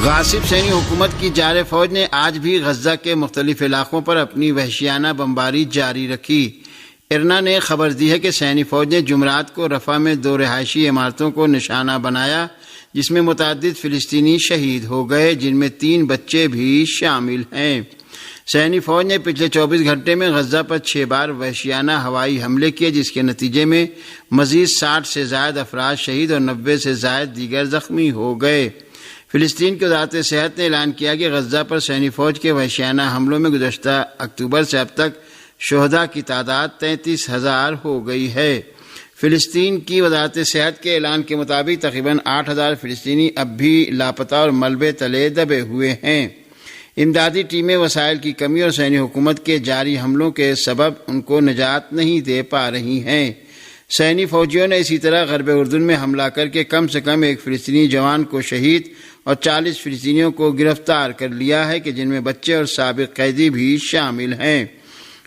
غاصب صہیونی حکومت کی جارح فوج نے آج بھی غزہ کے مختلف علاقوں پر اپنی وحشیانہ بمباری جاری رکھی۔ ارنا نے خبر دی ہے کہ صہیونی فوج نے جمعرات کو رفح میں 2 رہائشی عمارتوں کو نشانہ بنایا جس میں متعدد فلسطینی شہید ہو گئے، جن میں 3 بچے بھی شامل ہیں۔ صہیونی فوج نے پچھلے 24 گھنٹے میں غزہ پر 6 بار وحشیانہ ہوائی حملے کیے، جس کے نتیجے میں مزید 60 سے زائد افراد شہید اور 90 سے زائد دیگر زخمی ہو گئے۔ فلسطین کی وزارت صحت نے اعلان کیا کہ غزہ پر صہیونی فوج کے وحشیانہ حملوں میں گزشتہ اکتوبر سے اب تک شہداء کی تعداد 33,000 ہو گئی ہے۔ فلسطین کی وزارت صحت کے اعلان کے مطابق تقریباً 8,000 فلسطینی اب بھی لاپتہ اور ملبے تلے دبے ہوئے ہیں۔ امدادی ٹیمیں وسائل کی کمی اور صہیونی حکومت کے جاری حملوں کے سبب ان کو نجات نہیں دے پا رہی ہیں۔ صہیونی فوجیوں نے اسی طرح غرب اردن میں حملہ کر کے کم سے کم 1 فلسطینی جوان کو شہید اور 40 فلسطینیوں کو گرفتار کر لیا ہے کہ جن میں بچے اور سابق قیدی بھی شامل ہیں۔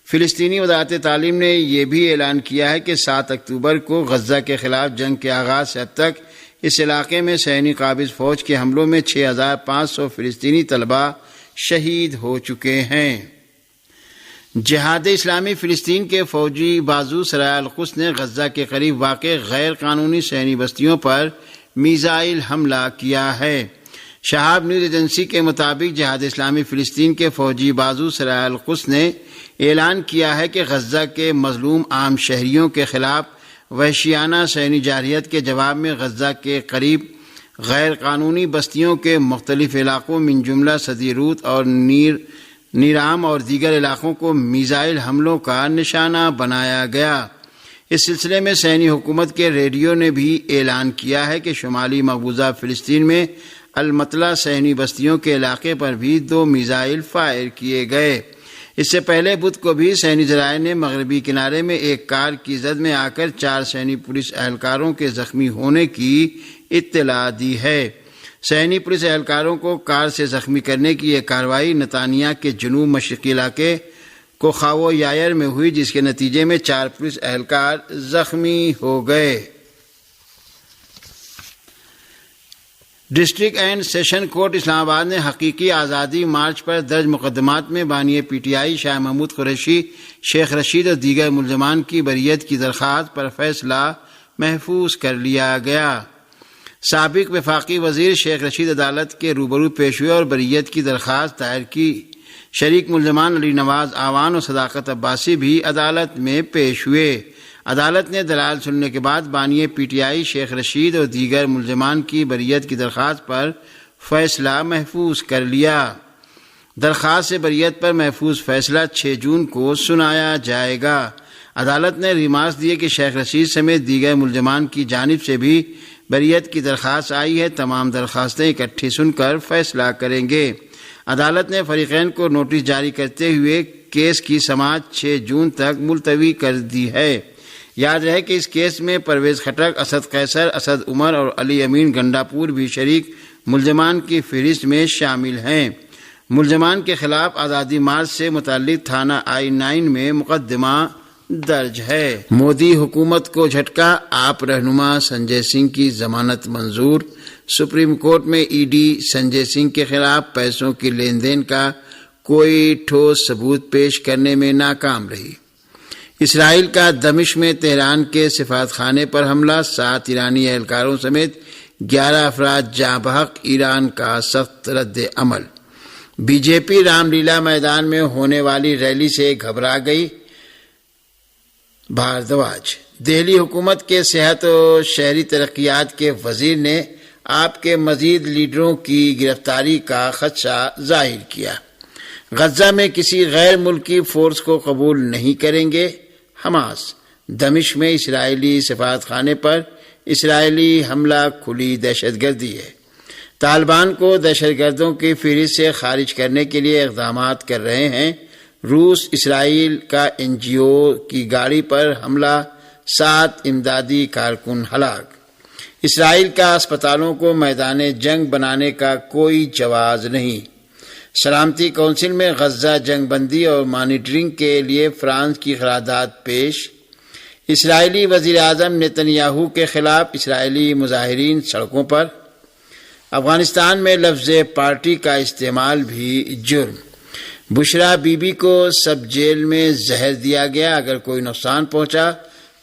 فلسطینی وزارت تعلیم نے یہ بھی اعلان کیا ہے کہ 7 اکتوبر کو غزہ کے خلاف جنگ کے آغاز سے اب تک اس علاقے میں صہیونی قابض فوج کے حملوں میں 6,500 فلسطینی طلبہ شہید ہو چکے ہیں۔ جہاد اسلامی فلسطین کے فوجی بازو سرائے القدس نے غزہ کے قریب واقع غیر قانونی صہیونی بستیوں پر میزائل حملہ کیا ہے۔ شہاب نیوز ایجنسی کے مطابق جہاد اسلامی فلسطین کے فوجی بازو سرائے القدس نے اعلان کیا ہے کہ غزہ کے مظلوم عام شہریوں کے خلاف وحشیانہ صہیونی جارحیت کے جواب میں غزہ کے قریب غیر قانونی بستیوں کے مختلف علاقوں من جملہ صدی روت اور نیرام اور دیگر علاقوں کو میزائل حملوں کا نشانہ بنایا گیا۔ اس سلسلے میں صہیونی حکومت کے ریڈیو نے بھی اعلان کیا ہے کہ شمالی مقبوضہ فلسطین میں المطلع صہیونی بستیوں کے علاقے پر بھی 2 میزائل فائر کیے گئے۔ اس سے پہلے بدھ کو بھی صہیونی ذرائع نے مغربی کنارے میں ایک کار کی زد میں آ کر 4 صہیونی پولیس اہلکاروں کے زخمی ہونے کی اطلاع دی ہے۔ صہیونی پولیس اہلکاروں کو کار سے زخمی کرنے کی یہ کارروائی نتانیہ کے جنوب مشرقی علاقے کوخاو یائر میں ہوئی، جس کے نتیجے میں 4 پولیس اہلکار زخمی ہو گئے۔ ڈسٹرکٹ اینڈ سیشن کورٹ اسلام آباد نے حقیقی آزادی مارچ پر درج مقدمات میں بانی P T I Shah Mahmood Qureshi, Sheikh Rashid اور دیگر ملزمان کی بریت کی درخواست پر فیصلہ محفوظ کر لیا گیا۔ سابق وفاقی وزیر شیخ رشید عدالت کے روبرو پیش ہوئے اور بریت کی درخواست دائر کی۔ شریک ملزمان علی نواز آوان اور صداقت عباسی بھی عدالت میں پیش ہوئے۔ عدالت نے دلائل سننے کے بعد بانی P T I Sheikh Rashid اور دیگر ملزمان کی بریت کی درخواست پر فیصلہ محفوظ کر لیا۔ درخواست سے بریت پر محفوظ فیصلہ 6 جون کو سنایا جائے گا۔ عدالت نے ریمارکس دیے کہ شیخ رشید سمیت دیگر ملزمان کی جانب سے بھی بریت کی درخواست آئی ہے، تمام درخواستیں اکٹھی سن کر فیصلہ کریں گے۔ عدالت نے فریقین کو نوٹس جاری کرتے ہوئے کیس کی سماعت 6 جون تک ملتوی کر دی ہے۔ یاد رہے کہ اس کیس میں پرویز خٹک، اسد قیصر، اسد عمر اور علی امین گنڈاپور بھی شریک ملزمان کی فہرست میں شامل ہیں۔ ملزمان کے خلاف آزادی مارچ سے متعلق تھانہ I-9 میں مقدمہ درج ہے۔ مودی حکومت کو جھٹکا، آپ رہنما سنجے سنگھ کی ضمانت منظور۔ سپریم کورٹ میں ای ڈی سنجے سنگھ کے خلاف پیسوں کی لین دین کا کوئی ٹھوس ثبوت پیش کرنے میں ناکام رہی۔ اسرائیل کا دمشق میں تہران کے سفارت خانے پر حملہ، 7 ایرانی اہلکاروں سمیت 11 افراد جاں بحق، ایران کا سخت رد عمل۔ بی جے پی رام لیلا میدان میں ہونے والی ریلی سے گھبرا گئی، بھاردواج۔ دہلی حکومت کے صحت و شہری ترقیات کے وزیر نے آپ کے مزید لیڈروں کی گرفتاری کا خدشہ ظاہر کیا۔ غزہ میں کسی غیر ملکی فورس کو قبول نہیں کریں گے، حماس۔ دمشق میں اسرائیلی سفارت خانے پر اسرائیلی حملہ کھلی دہشت گردی ہے۔ طالبان کو دہشت گردوں کی فہرست سے خارج کرنے کے لیے اقدامات کر رہے ہیں۔ روس اسرائیل کا NGO کی گاڑی پر حملہ، 7 امدادی کارکن ہلاک۔ اسرائیل کا اسپتالوں کو میدان جنگ بنانے کا کوئی جواز نہیں۔ سلامتی کونسل میں غزہ جنگ بندی اور مانیٹرنگ کے لیے فرانس کی قرارداد پیش۔ اسرائیلی وزیر اعظم نتن یاہو کے خلاف اسرائیلی مظاہرین سڑکوں پر۔ افغانستان میں لفظ پارٹی کا استعمال بھی جرم۔ بشرا بی بی کو سب جیل میں زہر دیا گیا، اگر کوئی نقصان پہنچا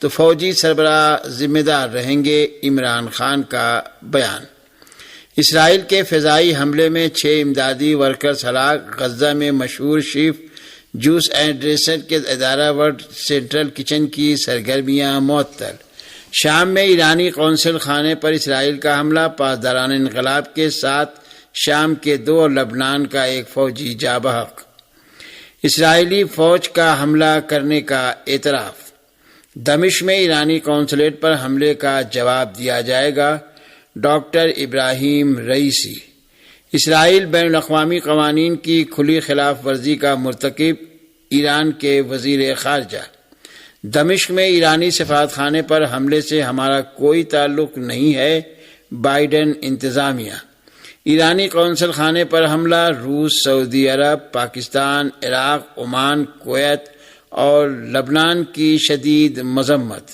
تو فوجی سربراہ ذمہ دار رہیں گے، عمران خان کا بیان۔ اسرائیل کے فضائی حملے میں 6 امدادی ورکرز ہلاک، غزہ میں مشہور شیف جوس اینڈ ڈریسر کے ادارہ ورلڈ سینٹرل کچن کی سرگرمیاں معطل۔ شام میں ایرانی قونصل خانے پر اسرائیل کا حملہ، پاسداران انقلاب کے ساتھ شام کے 2 اور لبنان کا 1 فوجی جاں بحق۔ اسرائیلی فوج کا حملہ کرنے کا اعتراف۔ دمشق میں ایرانی قونصلیٹ پر حملے کا جواب دیا جائے گا، ڈاکٹر ابراہیم رئیسی۔ اسرائیل بین الاقوامی قوانین کی کھلی خلاف ورزی کا مرتکب، ایران کے وزیر خارجہ۔ دمشق میں ایرانی سفارتخانے پر حملے سے ہمارا کوئی تعلق نہیں ہے، بائیڈن انتظامیہ۔ ایرانی قونصل خانے پر حملہ، روس، سعودی عرب، پاکستان، عراق، عمان، کویت اور لبنان کی شدید مذمت،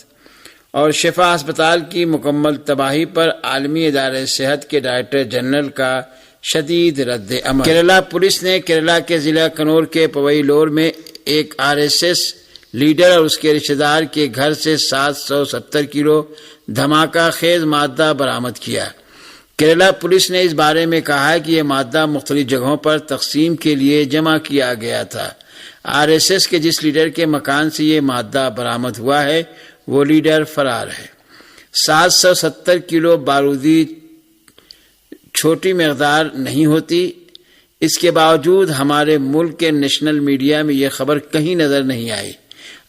اور شفا ہسپتال کی مکمل تباہی پر عالمی ادارہ صحت کے ڈائریکٹر جنرل کا شدید رد عمل۔ کیرلا پولیس نے کیرلا کے ضلع کنور کے پویلور میں ایک RSS لیڈر اور اس کے رشتہ دار کے گھر سے 770 کلو دھماکہ خیز مادہ برآمد کیا۔ کیرلا پولیس نے اس بارے میں کہا ہے کہ یہ مادہ مختلف جگہوں پر تقسیم کے لیے جمع کیا گیا تھا۔ RSS کے جس لیڈر کے مکان سے یہ مادہ برآمد ہوا ہے وہ لیڈر فرار ہے۔ 770 کلو بارودی چھوٹی مقدار نہیں ہوتی، اس کے باوجود ہمارے ملک کے نیشنل میڈیا میں یہ خبر کہیں نظر نہیں آئی۔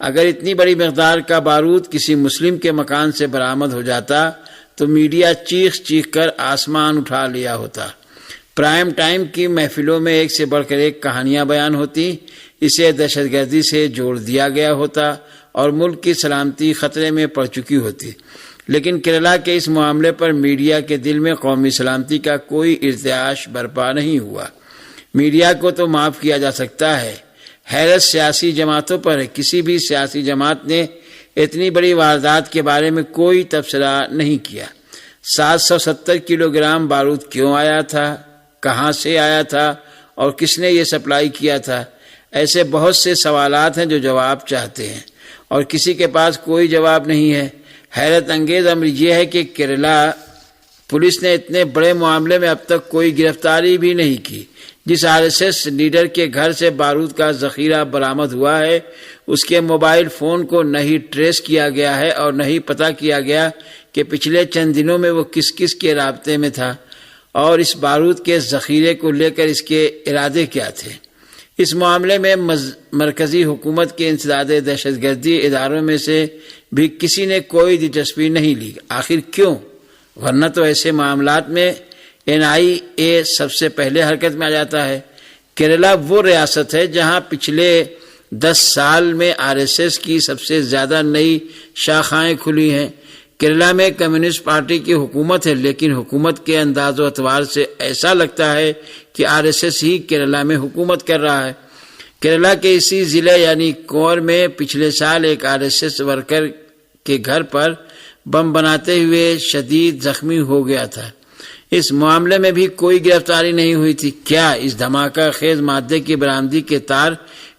اگر اتنی بڑی مقدار کا بارود کسی مسلم کے مکان سے برآمد ہو جاتا تو میڈیا چیخ چیخ کر آسمان اٹھا لیا ہوتا۔ پرائم ٹائم کی محفلوں میں ایک سے بڑھ کر ایک کہانیاں بیان ہوتی، اسے دہشت گردی سے جوڑ دیا گیا ہوتا اور ملک کی سلامتی خطرے میں پڑ چکی ہوتی۔ لیکن کیرلا کے اس معاملے پر میڈیا کے دل میں قومی سلامتی کا کوئی ارتعاش برپا نہیں ہوا۔ میڈیا کو تو معاف کیا جا سکتا ہے، حیرت سیاسی جماعتوں پر ہے۔ کسی بھی سیاسی جماعت نے اتنی بڑی واردات کے بارے میں کوئی تبصرہ نہیں کیا۔ 770 کلو گرام بارود کیوں آیا تھا، کہاں سے آیا تھا اور کس نے یہ سپلائی کیا تھا؟ ایسے بہت سے سوالات ہیں جو جواب چاہتے ہیں اور کسی کے پاس کوئی جواب نہیں ہے۔ حیرت انگیز امر یہ ہے کہ کیرلا پولیس نے اتنے بڑے معاملے میں اب تک کوئی گرفتاری بھی نہیں کی۔ جس RSS لیڈر کے گھر سے بارود کا ذخیرہ برآمد ہوا ہے، اس کے موبائل فون کو نہ ہی ٹریس کیا گیا ہے اور نہ ہی پتہ کیا گیا کہ پچھلے چند دنوں میں وہ کس کس کے رابطے میں تھا اور اس بارود کے ذخیرے کو لے کر اس کے ارادے کیا تھے۔ اس معاملے میں مرکزی حکومت کے انسداد دہشت گردی اداروں میں سے بھی کسی نے کوئی دلچسپی نہیں لی۔ آخر کیوں؟ ورنہ تو ایسے معاملات میں NIA سب سے پہلے حرکت میں آ جاتا ہے۔ کیرلا وہ ریاست ہے جہاں پچھلے 10 سال میں RSS کی سب سے زیادہ نئی شاخائیں کھلی ہیں۔ کیرلا میں کمیونسٹ پارٹی کی حکومت ہے، لیکن حکومت کے انداز و اعتبار سے ایسا لگتا ہے کہ RSS ہی کیرلا میں حکومت کر رہا ہے۔ کیرلا کے اسی ضلع یعنی کنور میں پچھلے سال ایک RSS ورکر کے گھر پر بم بناتے ہوئے شدید زخمی ہو گیا تھا۔ اس معاملے میں بھی کوئی گرفتاری نہیں ہوئی تھی۔ کیا اس دھماکہ خیز مادے کی برآمدی کے تار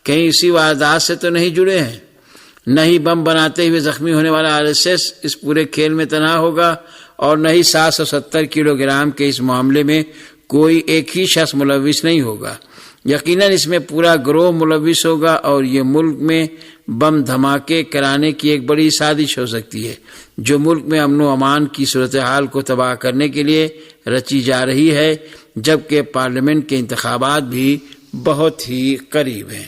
کہیں اسی واردات سے تو نہیں جڑے ہیں؟ نہ ہی بم بناتے ہوئے زخمی ہونے والا RSS اس پورے کھیل میں تنہا ہوگا اور نہ ہی 770 کلو گرام کے اس معاملے میں کوئی ایک ہی شخص ملوث نہیں ہوگا۔ یقیناً اس میں پورا گروہ ملوث ہوگا اور یہ ملک میں بم دھماکے کرانے کی ایک بڑی سازش ہو سکتی ہے جو ملک میں امن و امان کی صورتحال کو تباہ کرنے کے لیے رچی جا رہی ہے، جبکہ پارلیمنٹ کے انتخابات بھی بہت ہی قریب ہیں۔